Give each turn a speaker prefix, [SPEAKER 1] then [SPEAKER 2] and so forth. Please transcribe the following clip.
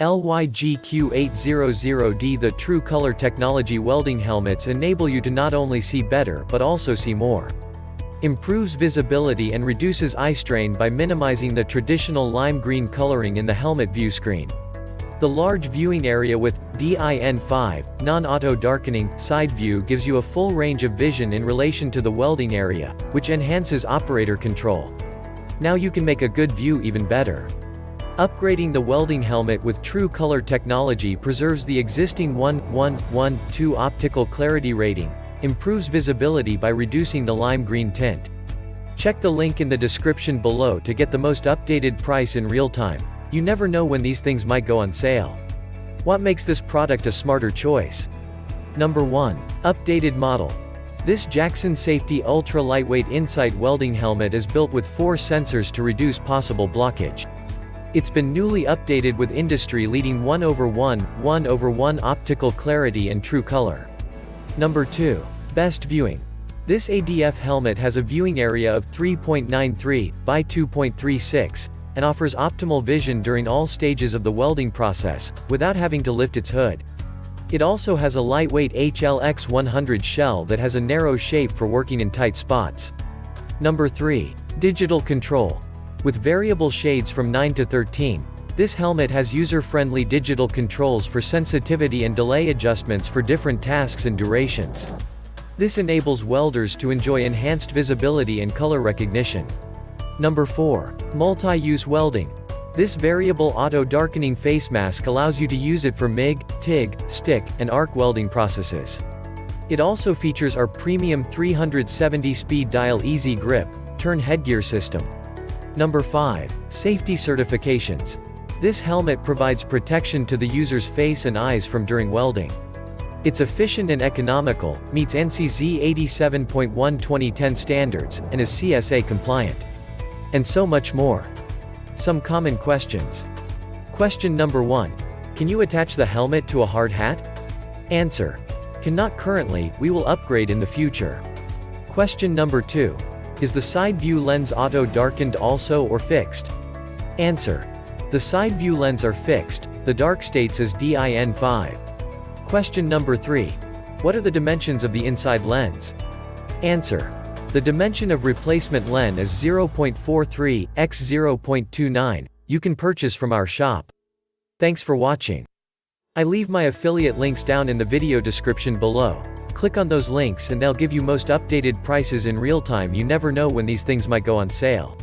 [SPEAKER 1] LYGQ800D. The True Color Technology welding helmets enable you to not only see better but also see more. Improves visibility and reduces eye strain by minimizing the traditional lime green coloring in the helmet view screen. The large viewing area with DIN5, non-auto darkening, side view gives you a full range of vision in relation to the welding area, which enhances operator control. Now you can make a good view even better. Upgrading the welding helmet with True Color technology preserves the existing 1.1.1.2 optical clarity rating, improves visibility by reducing the lime green tint. Check the link in the description below to get the most updated price in real time. You never know when these things might go on sale. What makes this product a smarter choice? Number 1. Updated model. This Jackson Safety Ultra Lightweight Insight Welding Helmet is built with 4 sensors to reduce possible blockage. It's been newly updated with industry-leading 1:1:1:1 optical clarity and true color. Number 2. Best viewing. This ADF helmet has a viewing area of 3.93 by 2.36, and offers optimal vision during all stages of the welding process, without having to lift its hood. It also has a lightweight HLX100 shell that has a narrow shape for working in tight spots. Number 3. Digital control. With variable shades from 9 to 13, this helmet has user-friendly digital controls for sensitivity and delay adjustments for different tasks and durations. This enables welders to enjoy enhanced visibility and color recognition. Number 4. Multi-use welding. This variable auto-darkening face mask allows you to use it for MIG, TIG, stick, and arc welding processes. It also features our premium 370 speed dial easy grip, turn headgear system. Number 5. Safety certifications. This helmet provides protection to the user's face and eyes from during welding. It's efficient and economical, meets NCZ 87.1 2010 standards, and is CSA compliant. And so much more. Some common questions. Question number 1. Can you attach the helmet to a hard hat? Answer. Cannot currently, we will upgrade in the future. Question number 2. Is the side view lens auto darkened also or fixed? Answer. The side view lens are fixed, the dark states as DIN5. Question number 3. What are the dimensions of the inside lens? Answer. The dimension of replacement lens is 0.43 x 0.29, you can purchase from our shop. Thanks for watching. I leave my affiliate links down in the video description below. Click on those links and they'll give you most updated prices in real time. You never know when these things might go on sale.